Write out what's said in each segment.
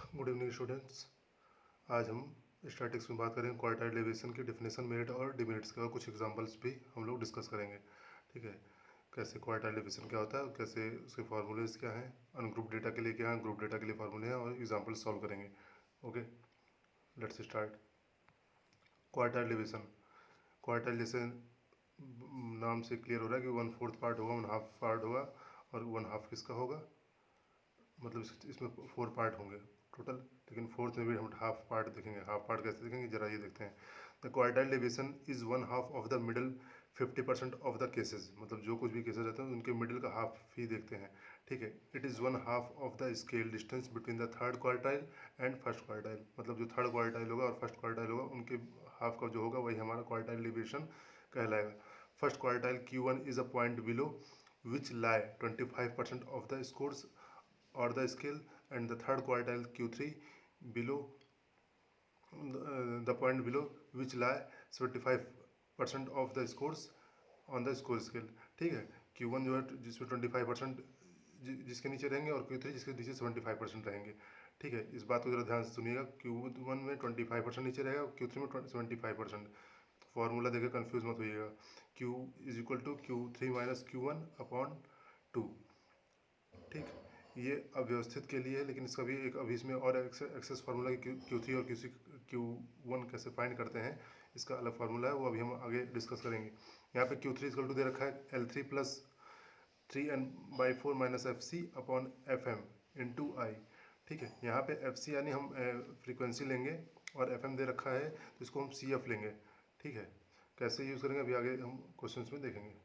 Good evening students. आज हम statics में बात करेंगे क्वार्टाइल डेविएशन की डेफिनेशन, मेरिट और डिमेरिट्स के, और कुछ एग्जांपल्स भी हम लोग डिस्कस करेंगे। ठीक है, कैसे क्वार्टाइल डेविएशन क्या होता है, कैसे उसके फार्मूलेज क्या हैं, अनग्रुप डेटा के लिए क्या है, ग्रुप डेटा के लिए फार्मूले हैं, और एग्जाम्पल सॉल्व करेंगे। Okay, let's start. Quartile deviation, quartile जैसे नाम से क्लियर हो रहा है कि 1/4 पार्ट होगा, 1/2 पार्ट होगा, और 1/2 किसका होगा, मतलब इसमें 4 पार्ट होंगे टोटल, लेकिन फोर्थ में भी हम हाफ पार्ट देखेंगे। हाफ पार्ट कैसे देखेंगे, जरा ये देखते हैं। The quartile deviation is 1/2 of the middle 50% of the cases, मतलब जो कुछ भी केसेस रहते हैं उनके मिडिल का हाफ ही देखते हैं। ठीक है, it is 1/2 of the scale distance between the third quartile and first quartile, मतलब जो थर्ड क्वार्टाइल होगा और फर्स्ट क्वार्टाइल होगा उनके हाफ का जो होगा वही हमारा क्वार्टाइल डेविएशन कहलाएगा। First quartile Q1 is a point below which lie 25% of the scores or the scale, and the third quartile Q3 below the point below which lie 75% of the scores on the score scale। ठीक है, Q1 जो है जिसमें 25% जिसके नीचे रहेंगे, और Q3 जिसके नीचे 75% रहेंगे। ठीक है, इस बात को जरा ध्यान से सुनिएगा। Q1 में 25% नीचे रहेगा, Q3 में 75%। फॉर्मूला देकर कंफ्यूज मत होइएगा। Q is equal to Q3 minus Q1 upon 2। ठीक, ये अव्यवस्थित के लिए है, लेकिन इसका भी एक अभी इसमें और एक्सेस फार्मूला Q3 और Q1 कैसे फाइंड करते हैं, इसका अलग फार्मूला है, वो अभी हम आगे डिस्कस करेंगे। यहाँ पे Q3 इक्वल टू दे रखा है L3 plus 3n/4 minus FC upon FM into i. ठीक है, यहाँ पे FC यानी हम फ्रीक्वेंसी लेंगे, और FM दे रखा है तो इसको हम CF लेंगे। ठीक है, कैसे यूज़ करेंगे अभी आगे हम क्वेश्चन में देखेंगे।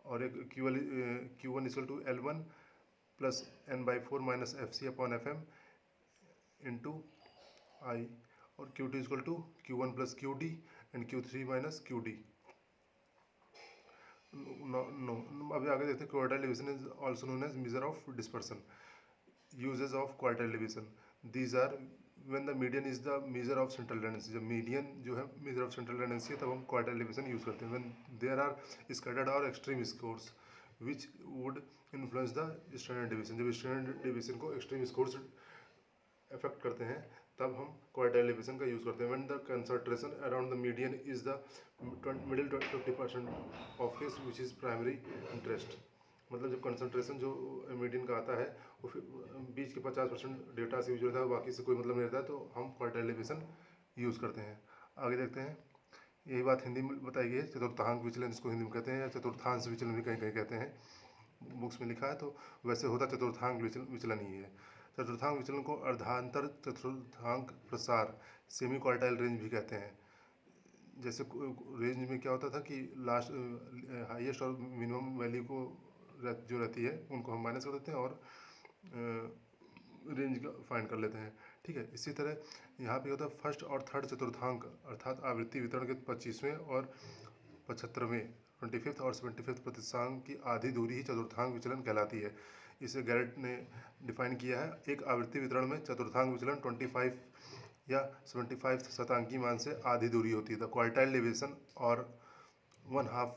और एक Q1 equal to L1 plus n/4 minus FC upon FM into i, और Q2 equal to Q1 plus QD and Q3 minus QD। No, अभी आगे देखते हैं। Quartile division is also known as measure of dispersion. Uses of quartile division, these are when the median is the measure of central tendency. जब median जो है major of central tendency है तब हम क्वार्टाइल डिवीजन यूज करते हैं। When there are scattered और extreme scores which would influence the standard division, जब स्टैंडर्ड डिवीजन को एक्सट्रीम स्कोर्स अफेक्ट करते हैं तब हम क्वार्टाइल डिवीजन का यूज़ करते हैं। When the concentration around the median is the middle 50% of case which is primary interest, मतलब जब कंसंट्रेशन जो मीडियन का आता है वो फिर बीच के 50% डेटा से यूज होता है, बाकी से कोई मतलब नहीं रहता है, तो हम क्वार्टाइल डिवीजन यूज़ करते हैं। आगे देखते हैं। यही बात हिंदी में बताई गई है, चतुर्थांक विचलन इसको हिंदी में कहते हैं, या चतुर्थांश विचलन भी कहीं कहीं कहते हैं, बुक्स में लिखा है। तो वैसे होता चतुर्थांक विचलन ही है। चतुर्थांक विचलन को अर्धांतर चतुर्थांक प्रसार सेमी क्वार्टाइल रेंज भी कहते हैं। जैसे रेंज में क्या होता था कि लास्ट हाईएस्ट और मिनिमम वैल्यू को जो रहती है उनको हम माइनस कर देते हैं और रेंज का फाइंड कर लेते हैं। ठीक है, इसी तरह यहाँ पे होता है फर्स्ट और थर्ड चतुर्थांक, अर्थात आवृत्ति वितरण के 25वें और 75वें 25th और 75th प्रतिशतांक की आधी दूरी ही चतुर्थांक विचलन कहलाती है। इसे गैरेट ने डिफाइन किया है। एक आवृत्ति वितरण में चतुर्थांक विचलन 25 या 75 शतांकी मान से आधी दूरी होती है। द क्वार्टाइल डेविएशन और 1/2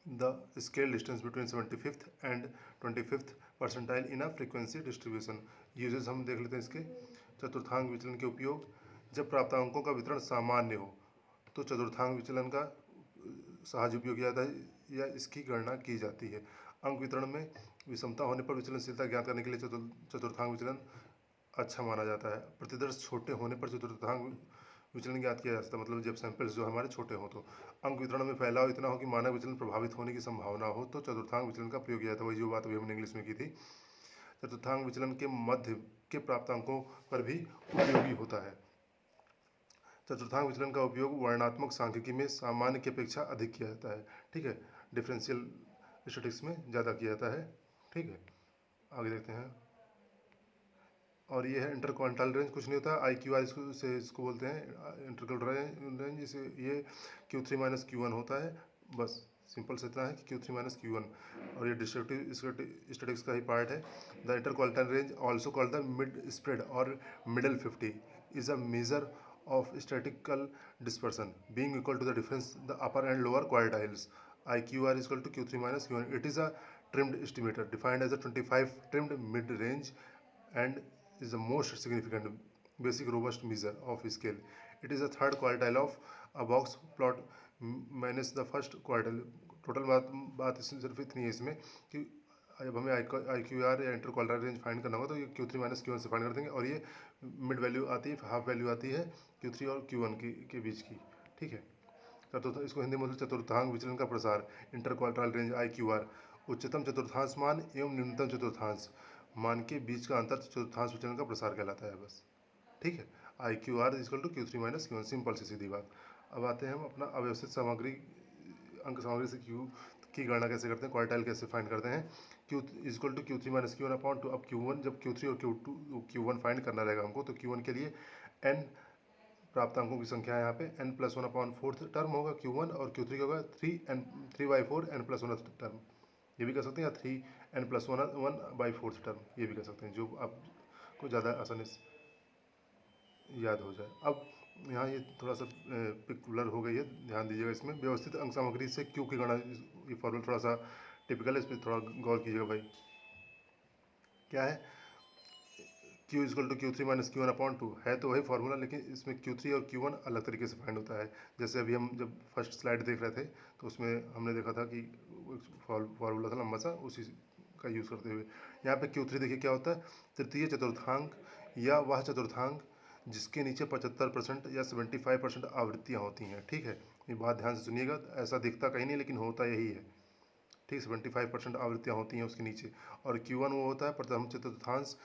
the scale distance between 75th and 25th percentile in a frequency distribution. Uses हम देख लेते हैं इसके। चतुर्थांक विचलन के उपयोग, जब प्राप्तांकों का वितरण सामान्य हो तो चतुर्थांक विचलन का सहज उपयोग किया जाता है या इसकी गणना की जाती है। अंक वितरण में विषमता होने पर विचलनशीलता ज्ञात करने के लिए चतुर्थांक विचलन अच्छा माना जाता है। प्रतिदर्श छोटे होने पर चतुर्थांक विचलन ज्ञात किया जा सकता है, मतलब जब सैंपल्स जो हमारे छोटे हो तो। अंक वितरण में फैलाव इतना हो कि मानक विचलन प्रभावित होने की संभावना हो तो चतुर्थांक विचलन का प्रयोग किया जाता है। वही जो बात अभी हमने इंग्लिश में की थी। चतुर्थांक विचलन के मध्य के प्राप्तांकों पर भी उपयोगी होता है। चतुर्थांक विचलन का उपयोग वर्णनात्मक सांख्यिकी में सामान्य की अपेक्षा अधिक किया जाता है। ठीक है, डिफरेंशियल स्टैटिस्टिक्स में ज़्यादा किया जाता है। ठीक है, आगे देखते हैं। और ये है इंटर क्वांटाइल रेंज, कुछ नहीं होता है, IQR इसको बोलते हैं इंटर क्वांटाइल रेंज। इसे ये Q3 माइनस Q1 होता है, बस सिंपल से इतना है कि Q3 माइनस Q1, और ये डिस्ट्रक्टिव स्टैटिक्स का ही पार्ट है। The inter quartile range also called the mid spread और middle 50 is a measure of statistical dispersion being equal to the difference the upper and lower quartiles. IQR is equal to Q3 minus Q1. It is a trimmed estimator defined as a 25 trimmed mid range and is the most significant basic robust measure of scale. It is the third quartile of a box plot minus the first quartile. Total बात इसमें सिर्फ इतनी है इसमें कि जब हमें I Q R या इंटर क्वार्टाइल रेंज फाइंड करना होगा तो ये Q3 माइनस Q1 से फाइंड कर देंगे, और ये मिड वैल्यू आती है, हाफ वैल्यू आती है Q3 और Q1 के बीच की। ठीक है, चतुर्थ इसको हिंदी में चतुर्थांक विचलन का प्रसार, इंटर क्वार्टाइल रेंज IQR, उच्चतम चतुर्थांश मान एवं न्यूनतम चतुर्थांश मान के बीच का अंतर चतुर्थांश विचलन का प्रसार कहलाता है बस। ठीक है, IQR equal to Q3 minus Q1, simple सी सीधी बात। अब आते हैं हम अपना अव्यवस्थित सामग्री अंक सामग्री से Q की गणना कैसे करते हैं, क्वार्टाइल कैसे फाइंड करते हैं। Q equal to Q3 minus Q1 upon two. अब Q1 जब Q3 और Q1 फाइंड करना रहेगा हमको, तो Q1 के लिए n प्राप्तांकों की संख्या है यहाँ पे n+1 अपॉन फोर्थ टर्म होगा Q1, और Q3 का होगा 3/4 n+1 टर्म, ये भी कर सकते हैं, या 3n+1/4 टर्म, ये भी कर सकते हैं, जो आपको ज़्यादा आसानी से याद हो जाए। अब यहाँ ये थोड़ा सा पिकुलर हो गई है, ध्यान दीजिएगा इसमें। व्यवस्थित अंक सामग्री से Q की गणना, ये फॉर्मूला थोड़ा सा टिपिकल है, इस पर थोड़ा गौर कीजिएगा भाई। क्या है, Q equal to Q3 minus Q1 upon two, है तो वही फार्मूला, लेकिन इसमें Q3 और Q1 अलग तरीके से फाइंड होता है। जैसे अभी हम जब फर्स्ट स्लाइड देख रहे थे तो उसमें हमने देखा था कि फार्मूला था लंबा सा, उसी का यूज़ करते हुए यहाँ पे Q3 देखिए क्या होता है, तृतीय चतुर्थांक या वह चतुर्थांक जिसके नीचे 75% या 75% आवृत्तियाँ होती हैं। ठीक है, ये बात ध्यान से सुनिएगा, ऐसा दिखता कहीं नहीं लेकिन होता यही है। ठीक, 75% आवृत्तियाँ होती हैं उसके नीचे, और Q1 वो होता है प्रथम चतुर्थांश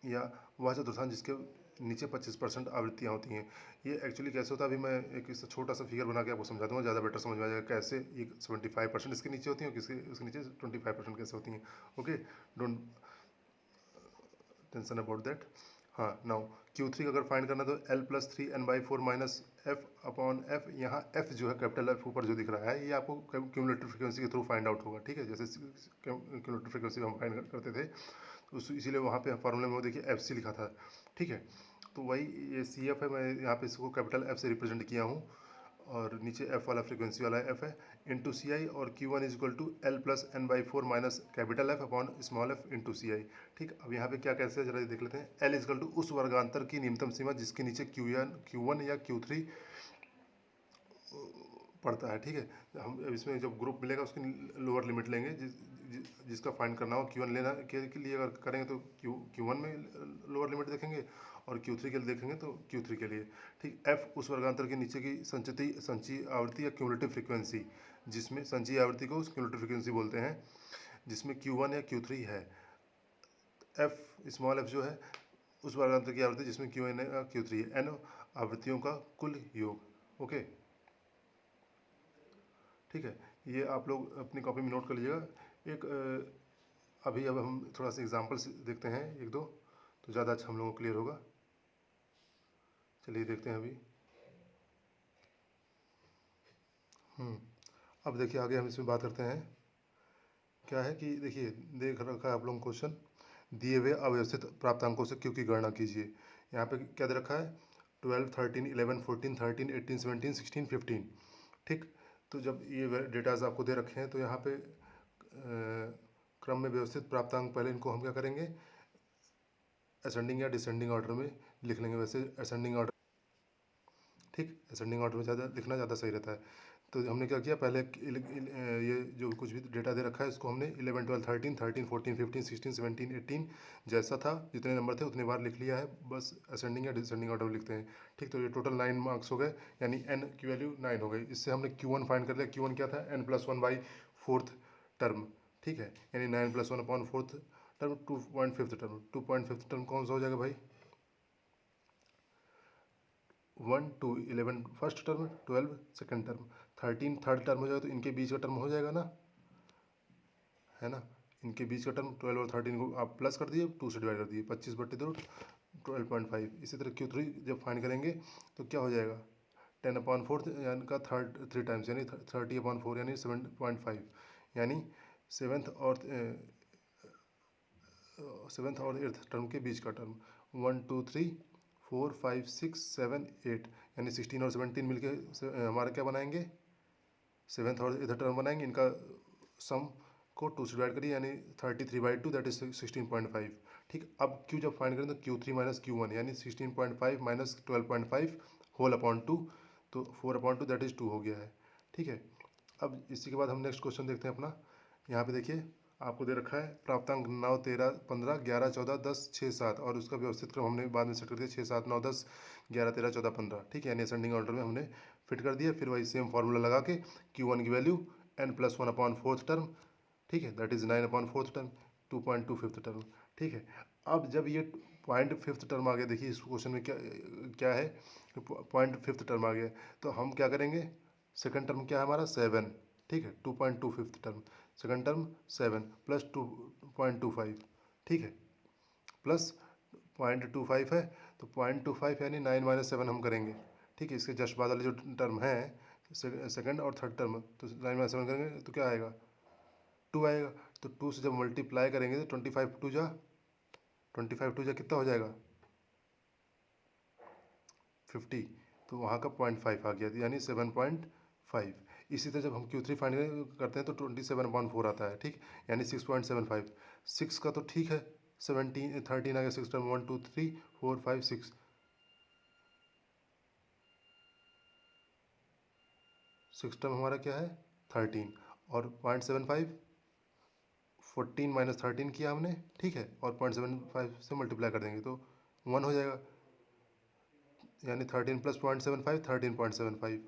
या वह चतुर्थांश जिसके नीचे 25% आवृत्तियाँ होती हैं। ये एक्चुअली कैसे होता है, अभी मैं एक छोटा सा फिगर बना के आपको समझा दूँगा, ज़्यादा बेटर समझ में आ जाएगा कैसे ये 75% इसके नीचे होती हैं और किसके उसके नीचे 25% कैसे होती हैं। Okay, don't tension about that. हाँ, नाउ Q3 का अगर फाइंड करना तो L+3n/4 minus F upon F, यहाँ F जो है कैपिटल F ऊपर जो दिख रहा है, ये आपको क्यूमुलेटिव फ्रीक्वेंसी के थ्रू फाइंड आउट होगा। ठीक है, जैसे क्यूमुलेटिव फ्रीक्वेंसी हम फाइंड करते थे इसीलिए वहाँ पे फार्मूले में वो देखिए FC लिखा था। ठीक है, तो वही ये CF है, मैं यहाँ पे इसको कैपिटल F से रिप्रेजेंट किया हूँ, और नीचे F वाला फ्रीक्वेंसी वाला F है इंटू CI, और Q1 is equal to L+n/4 minus capital F upon small f into CI। ठीक, अब यहाँ पे क्या कैसे है जरा देख लेते हैं। L इजकल टू उस वर्गांतर की न्यूनतम सीमा जिसके नीचे Q1 या Q3 पड़ता है। ठीक है, हम इसमें जब ग्रुप मिलेगा उसकी लोअर लिमिट लेंगे, जिसका फाइंड करना हो Q1 लेना के लिए अगर करेंगे तो Q1 में लोअर लिमिट देखेंगे, और Q3 के लिए देखेंगे तो Q3 के लिए। ठीक, F उस वर्गांतर के नीचे की संचयी आवृत्ति या क्यूमुलेटिव फ्रीक्वेंसी, जिसमें संचयी आवृत्ति को क्यूमुलेटिव फ्रीक्वेंसी बोलते हैं, जिसमें Q1 या Q3 है। F स्मॉल f जो है उस वर्गांतर की आवृत्ति जिसमें Q1 या Q3 है, n आवृत्तियों का कुल योग। ओके, ठीक है, ये आप लोग अपनी कॉपी में नोट कर लीजिएगा। एक अभी अब हम थोड़ा सा एग्जांपल्स देखते हैं एक दो, तो ज़्यादा अच्छा हम लोगों को क्लियर होगा। चलिए देखते हैं अभी। अब देखिए आगे हम इसमें बात करते हैं। क्या है कि देखिए देख रखा है आप लोगों को क्वेश्चन, दिए हुए अव्यवस्थित प्राप्तांकों से Q की गणना कीजिए। यहाँ पे क्या दे रखा है, 12, 13, 11, 14, 13, 18, 17, 16, 15। ठीक, तो जब ये डेटाज आपको दे रखे हैं तो यहाँ पे क्रम में व्यवस्थित प्राप्तांक, पहले इनको हम क्या करेंगे, असेंडिंग या डिसेंडिंग ऑर्डर में लिख लेंगे। वैसे असेंडिंग ऑर्डर, ठीक, असेंडिंग ऑर्डर में ज़्यादा लिखना ज़्यादा सही रहता है। तो हमने क्या किया, पहले ये जो कुछ भी डेटा दे रखा है इसको हमने 11, 12, 13, 14, 15, 16, 17, 18 जैसा था, जितने नंबर थे उतने बार लिख लिया है, बस असेंडिंग या डिसेंडिंग ऑर्डर में लिखते हैं। ठीक, तो ये टोटल 9 मार्क्स हो गए, यानी n की वैल्यू 9 हो गई। इससे हमने Q1 फाइंड कर लिया। Q1 क्या था, n+1/4 टर्म। ठीक है, यानी 9+1/4 टर्म, 2.5 टर्म। 2.5 टर्म कौन सा हो जाएगा भाई, 1 to 11 first term, 12 second term, 13 third term हो जाएगा, तो इनके बीच का टर्म हो जाएगा ना, है ना। इनके बीच का टर्म 12 और 13 को आप प्लस कर दिए, 2 से डिवाइड कर दिए, 25/2 12.5। इसी तरह Q3 जब फाइंड करेंगे तो क्या हो जाएगा, 10/4 यानी का थर्ड 3 टाइम्स, यानी 30/4 यानी 7.5, यानी सेवन्थ और 8th टर्म के बीच का टर्म। 1 2 3 4 5 6 7 8, यानी 16 और 17 मिलके हमारा क्या बनाएंगे, 7th और 8th टर्म बनाएंगे। इनका सम को 2 से डिवाइड करिए, यानी 33/2 दैट इज 16.5। ठीक, अब Q जब फाइंड करें तो Q3 माइनस Q1 यानी 16.5 माइनस 12.5 होल अपॉन 2, तो 4/2 दैट इज 2 हो गया है। ठीक है, अब इसी के बाद हम नेक्स्ट क्वेश्चन देखते हैं अपना। यहाँ पे देखिए आपको दे रखा है प्राप्तांक 9, 13, 15, 11, 14, 10, 6, 7 और उसका व्यवस्थित क्रम हमने बाद में सेट कर दिया 6, 7, 9, 10, 11, 13, 14, 15। ठीक है, यानी असेंडिंग ऑर्डर में हमने फिट कर दिया। फिर वही सेम फार्मूला लगा के Q1 की value n+1 upon fourth term, ठीक है, that is 9 upon fourth term, 2.2 fifth term. ठीक है, अब जब ये पॉइंट फिफ्थ टर्म आ गया, देखिए इस क्वेश्चन में क्या क्या है, पॉइंट फिफ्थ टर्म आ गया, तो हम क्या करेंगे, सेकंड टर्म क्या है हमारा 7, ठीक है, 2.2 fifth term, second term 7 plus 2.25, ठीक है, प्लस 0.25 है, तो 0.25 यानी 9 माइनस 7 हम करेंगे। ठीक है, इसके जस्ट बाद वाले जो टर्म है सेकंड और थर्ड टर्म, तो 9 माइनस 7 करेंगे तो क्या आएगा, 2 आएगा। तो 2 से जब मल्टीप्लाई करेंगे तो 25 टू जा कितना हो जाएगा 50, तो वहाँ का 0.5 आ गया, यानी 7.5। इसी तरह जब हम Q3 फाइंड करते हैं तो 27/4 आता है। ठीक, यानी 6.75। 6 का तो ठीक है, 13 आ गया, 6 टर्म 1 2 3 4 5 6, 6 टर्म हमारा क्या है 13, और 0.75 14 माइनस 13 किया हमने। ठीक है, और 0.75 से मल्टीप्लाई कर देंगे तो 1 हो जाएगा, यानी 13 प्लस 0.75 13.75।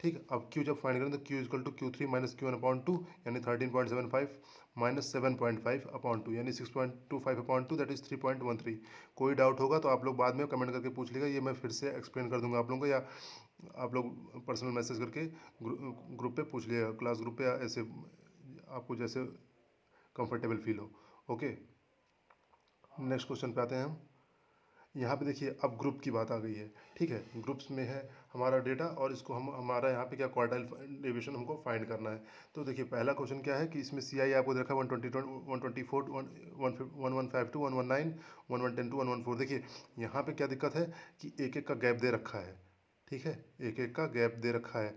ठीक है, अब Q जब फाइंड करें तो Q equal to Q3 minus Q1 upon 2, यानी 13.75 माइनस 7.5 अपॉन 2, यानी 6.25 अपॉन 2 दैट इज 3.13। कोई डाउट होगा तो आप लोग बाद में कमेंट करके पूछ लीजिएगा, ये मैं फिर से एक्सप्लेन कर दूंगा आप लोगों को, या आप लोग पर्सनल मैसेज करके ग्रुप पे पूछ लीजिएगा, क्लास ग्रुप पे, या ऐसे आपको जैसे कंफर्टेबल फील हो। ओके, नेक्स्ट क्वेश्चन पे आते हैं हम। यहाँ पे देखिए अब ग्रुप की बात आ गई है। ठीक है, ग्रुप्स में है हमारा डेटा, और इसको हम हमारा यहाँ पे क्या क्वार्टाइल डेविएशन हमको फाइंड करना है। तो देखिए पहला क्वेश्चन क्या है कि इसमें CI आपको देखा 120, 124, 1152, 119, 1110 114। देखिए यहाँ पे क्या दिक्कत है कि एक एक का गैप दे रखा है। ठीक है, एक एक का गैप दे रखा है,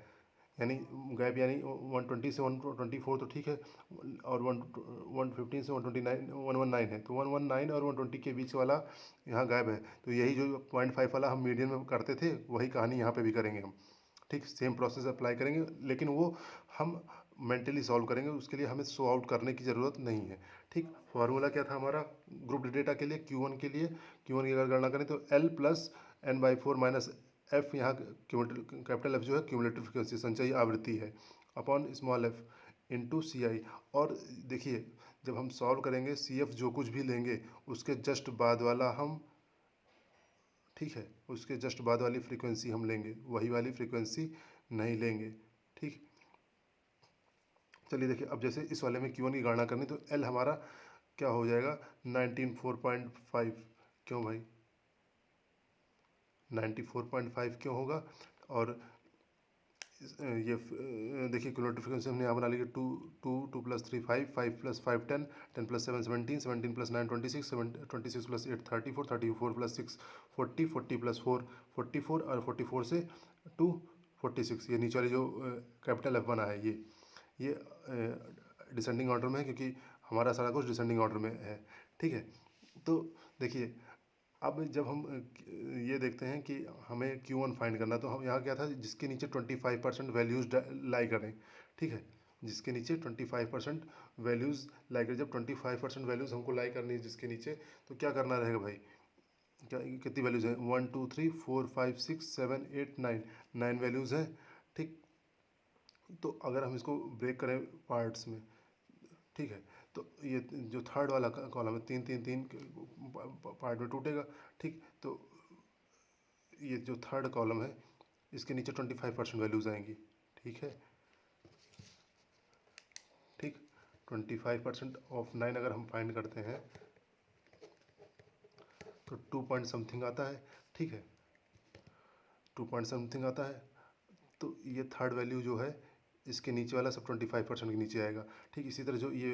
यानी गैप यानी 120 से 124 तो ठीक है, और 115 से 129 119 है, तो 119 और 120 के बीच वाला यहाँ गैप है। तो यही जो 0.5 वाला हम मीडियन में करते थे वही कहानी यहाँ पे भी करेंगे हम। ठीक, सेम प्रोसेस अप्लाई करेंगे, लेकिन वो हम मेंटली सॉल्व करेंगे, उसके लिए हमें सो आउट करने की ज़रूरत नहीं है। ठीक, फार्मूला क्या था हमारा ग्रुप डेटा के लिए, Q1 के लिए, Q1 की अगर गणना करें तो L plus n/4 minus F, यहाँ कैपिटल एफ जो है क्यूमुलेटिव फ्रिक्वेंसी संचयी आवृत्ति है, upon small f into CI। और देखिए जब हम सॉल्व करेंगे CF जो कुछ भी लेंगे उसके जस्ट बाद वाला हम, ठीक है, उसके जस्ट बाद वाली फ्रीक्वेंसी हम लेंगे, वही वाली फ्रीक्वेंसी नहीं लेंगे। ठीक, चलिए देखिए अब जैसे इस वाले में Q1 की गणना करनी, तो L हमारा क्या हो जाएगा 94.5। क्यों भाई 94.5 क्यों होगा, और ये देखिए क्यूमुलेटिव फ्रीक्वेंसी हमने यहाँ बना ली है 2 2 2 plus 3 5 5 plus 5 10 10 plus 7 17 17 plus 9 26 26 plus 8 34 34 plus 6 40 40 plus 4 44, और 44 से 2 46। ये नीचे वाली जो कैपिटल F बना है ये डिसेंडिंग ऑर्डर में है, क्योंकि हमारा सारा कुछ डिसेंडिंग ऑर्डर में है। ठीक है, तो देखिए अब जब हम ये देखते हैं कि हमें Q1 फाइंड करना, तो हम यहाँ क्या था जिसके नीचे 25% वैल्यूज़ लाई करें। ठीक है, जिसके नीचे 25% वैल्यूज़ लाई करें, जब 25% वैल्यूज़ हमको लाई करनी है जिसके नीचे, तो क्या करना रहेगा भाई, क्या कितनी वैल्यूज़ हैं 1 2 3 4 5 6 7 8 9, 9 वैल्यूज़ हैं। ठीक, तो अगर हम इसको ब्रेक करें पार्ट्स में, ठीक है, तो ये जो थर्ड वाला कॉलम है 3 3 3 पार्ट में टूटेगा। ठीक, तो ये जो थर्ड कॉलम है इसके नीचे 25% वैल्यूज़ आएंगी। ठीक है, ठीक, 25% ऑफ 9 अगर हम फाइंड करते हैं तो 2 पॉइंट समथिंग आता है। ठीक है, 2 पॉइंट समथिंग आता है, तो ये थर्ड वैल्यू जो है इसके नीचे वाला सब 25% के नीचे आएगा। ठीक, इसी तरह जो ये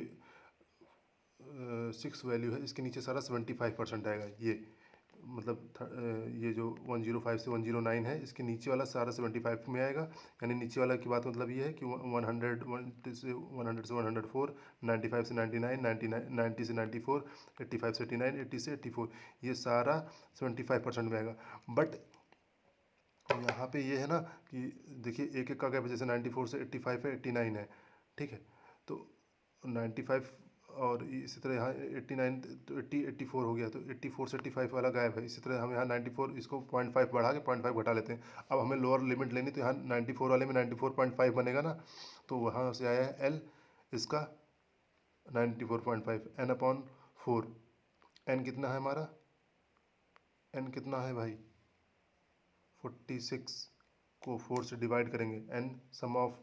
6 वैल्यू है इसके नीचे सारा 75% आएगा, ये ये जो 105 से 109 है, इसके नीचे वाला सारा 75 में आएगा। यानी नीचे वाला की बात मतलब ये है कि 100 से 104, 95 से 99, 90 से 94, 85 से 89, 80 से 84, ये सारा 75% में आएगा। बट यहाँ पे ये है ना कि देखिए एक एक का गैप है, जैसे 94 से 85 है, 89 है, ठीक है। तो 95 और इसी तरह यहाँ 89 तो 84 हो गया, तो 84 से 85 वाला गैप है। इसी तरह हम यहाँ 94 इसको 0.5 बढ़ा के 0.5 घटा लेते हैं। अब हमें लोअर लिमिट लेनी, तो यहाँ 94 वाले में 94.5 बनेगा ना, तो वहाँ से आया है एल इसका 94.5 एन अपॉन 4। एन कितना है हमारा, एन कितना है भाई 46 को 4 से डिवाइड करेंगे, एन सम ऑफ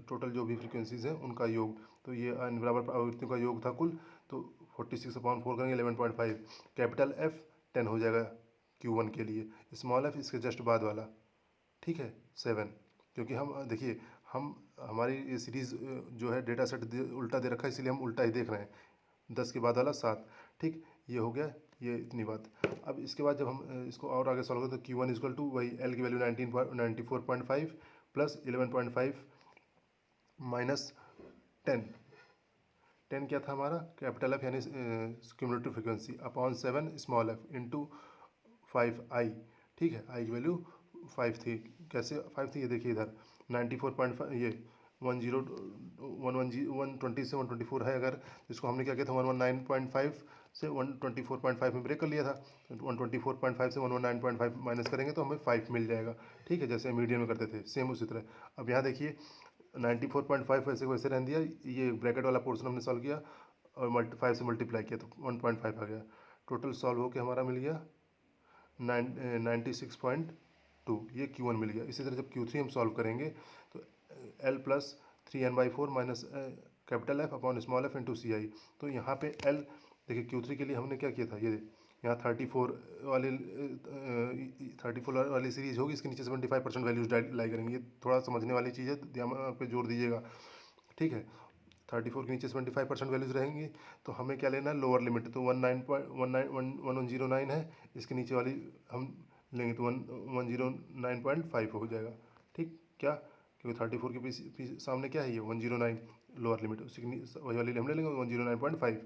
टोटल जो भी फ्रीक्वेंसीज हैं उनका योग, तो ये एन बराबर आवृत्तियों का योग था कुल, तो 46/4 करेंगे 11.5। कैपिटल एफ 10 हो जाएगा Q1 के लिए, स्मॉल एफ इसके जस्ट बाद वाला, ठीक है 7। क्योंकि हम देखिए हम हमारी ये सीरीज़ जो है डेटा सेट उल्टा दे रखा है, इसीलिए हम उल्टा ही देख रहे हैं। 10 के बाद वाला 7, ठीक, ये हो गया, ये इतनी बात। अब इसके बाद जब हम इसको और आगे सॉल्व करें तो Q1 इक्वल टू वही एल की वैल्यू 94.5 प्लस 11.5 माइनस 10 क्या था हमारा कैपिटल एफ यानी cumulative frequency upon 7 small f into 5 आई, ठीक है। आई की वैल्यू 5 थी, कैसे 5 थी ये देखिए इधर 94.5 ये 120 से 124 है, अगर इसको हमने क्या किया था 119.5 से 124.5 में ब्रेक कर लिया था, 124.5 से 119.5 माइनस करेंगे तो हमें 5 मिल जाएगा, ठीक है, जैसे मीडियम में करते थे सेम उसी तरह। अब यहाँ देखिए 94.5 वैसे को वैसे रहने दिया, ये ब्रैकेट वाला पोर्शन हमने सॉल्व किया और 5 से मल्टीप्लाई किया तो 1.5 आ गया। टोटल सॉल्व होकर हमारा मिल गया 96.2, ये Q1 मिल गया। इसी तरह जब Q3 हम सॉल्व करेंगे तो L plus 3n/4 minus capital F upon small f into c i. तो यहाँ पे L देखिए Q3 के लिए हमने क्या किया था, ये यहाँ 34 वाली सीरीज होगी, इसके नीचे 75% वैल्यूज लाई करेंगे। ये थोड़ा समझने वाली चीज़ है, दिमाग पे जोर दीजिएगा, ठीक है। 34 के नीचे 75% वैल्यूज रहेंगी, तो हमें क्या लेना है लोअर लिमिट, तो 1109 है, इसके नीचे वाली हम लेंगे तो 109.5 हो जाएगा, ठीक। क्या, क्योंकि 34 के सामने क्या है ये 109 लोअर लिमिट, उसी वही वाली हम ले लेंगे 109.5।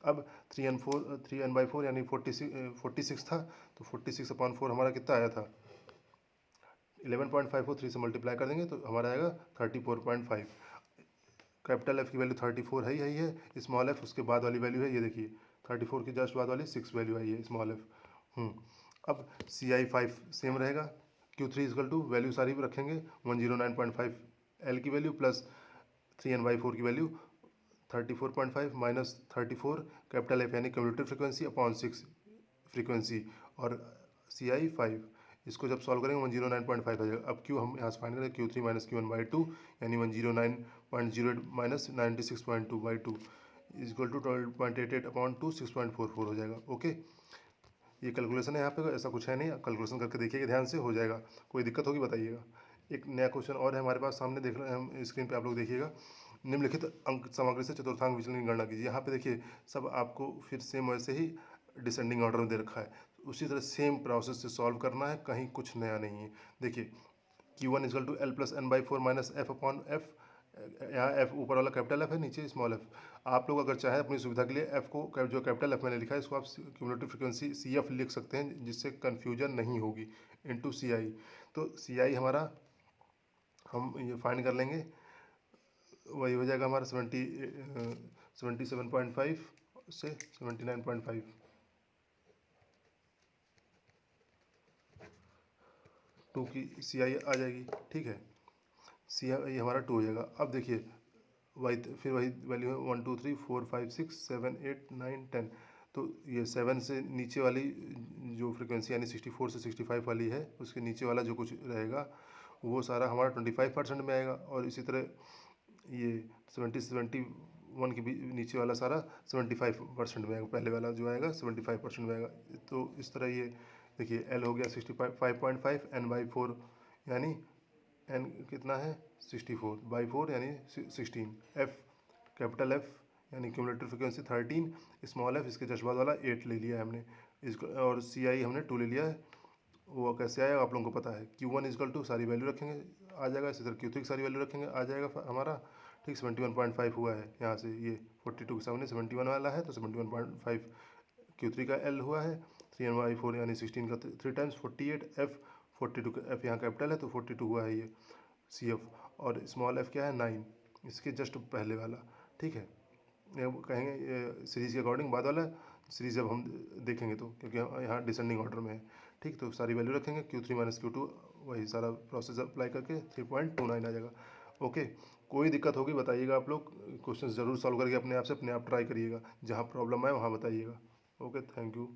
अब 3n/4 यानी 46 था, तो 46/4 हमारा कितना आया था 11.5 को 3 से मल्टीप्लाई कर देंगे तो हमारा आएगा 34.5। कैपिटल एफ की वैल्यू 34 है ही है, स्मॉल एफ उसके बाद वाली वैल्यू है, ये देखिए 34 की जस्ट बाद वाली 6 वैल्यू आई है स्मॉल एफ। अब सी आई 5 सेम रहेगा, Q3 इजकल टू वैल्यू सारी भी रखेंगे 109.5 एल की वैल्यू प्लस 3n/4 की वैल्यू 34.5 माइनस 34 कैपिटल एफ यानी क्यूमुलेटिव फ्रिक्वेंसी अपॉन 6 फ्रीक्वेंसी और सी आई 5। इसको जब सॉल्व करेंगे 109.5 आ जाएगा। अब क्यू हम यहाँ से फाइंड करें Q3 माइनस Q1/2 यानी 109.08 माइनस 96.2/2 इजक्वल टू 12.88 अपॉन 2 6.44 हो जाएगा। ओके, ये कैलकुलेशन है, यहाँ पे ऐसा कुछ है नहीं, कैलकुलेशन करके देखिएगा ध्यान से, हो जाएगा। कोई दिक्कत होगी बताइएगा। एक नया क्वेश्चन और है हमारे पास सामने, देख रहे हैं हम स्क्रीन पे, आप लोग देखिएगा। निम्नलिखित अंक सामग्री से चतुर्थांक विचलन की गणना कीजिए। यहाँ पे देखिए सब आपको फिर सेम वैसे ही डिसेंडिंग ऑर्डर में दे रखा है, उसी तरह सेम प्रोसेस से सॉल्व करना है, कहीं कुछ नया नहीं है। देखिए Q1 is equal to L plus n/4 minus f upon f, यहाँ एफ ऊपर वाला कैपिटल एफ है, नीचे स्मॉल एफ। आप लोग अगर चाहें अपनी सुविधा के लिए एफ को जो कैपिटल एफ मैंने लिखा है इसको आप क्यूमुलेटिव फ्रिक्वेंसी CF लिख सकते हैं, जिससे कन्फ्यूजन नहीं होगी, इनटू CI। तो CI हमारा हम ये फाइंड कर लेंगे, वही हो जाएगा हमारा 77.5 से 79.5, 2 की CI आ जाएगी, ठीक है। CI हमारा 2 हो जाएगा। अब देखिए फिर वही वैल्यू है 1 2 3 4 5 6 7 8 9 10। तो ये 7 से नीचे वाली जो फ्रिक्वेंसी यानी 64 से 65 वाली है, उसके नीचे वाला जो कुछ रहेगा वो सारा हमारा 25% में आएगा, और इसी तरह ये 71 के भी नीचे वाला सारा 75% में आएगा, पहले वाला जो आएगा 75% में आएगा। तो इस तरह ये देखिए L हो गया 65.5 n/4 यानी n कितना है 64/4 यानी 16, एफ कैपिटल एफ यानी क्यूमुलेटिव फ्रिक्वेंसी 13, स्मॉल एफ इसके जस्ट बाद वाला 8 ले लिया है हमने, इसको और सी आई हमने 2 ले लिया है। वो कैसे आएगा आप लोगों को पता है, Q1 इजकल टू सारी वैल्यू रखेंगे आ जाएगा, इसी तरह Q3 की सारी वैल्यू रखेंगे आ जाएगा हमारा, ठीक। 71.5 हुआ है यहाँ से, ये 42 के सामने 71 वाला है तो 71.5 Q3 का L हुआ है, 3/4 यानी 16 का 3 टाइम्स 48 F, 42 का F यहाँ कैपिटल है तो 42 हुआ है ये CF, और स्मॉल f क्या है 9, इसके जस्ट पहले वाला, ठीक है। ये कहेंगे सीरीज़ के अकॉर्डिंग बाद वाला सीरीज़ जब हम देखेंगे तो, क्योंकि यहाँ डिसेंडिंग ऑर्डर में है, ठीक। तो सारी वैल्यू रखेंगे Q3 माइनस Q2, वही सारा प्रोसेस अप्लाई करके 3.29 आ जाएगा। ओके, कोई दिक्कत होगी बताइएगा आप लोग, क्वेश्चन ज़रूर सॉल्व करके अपने आप से अपने आप ट्राई करिएगा, जहाँ प्रॉब्लम आए वहाँ बताइएगा। Okay, thank you.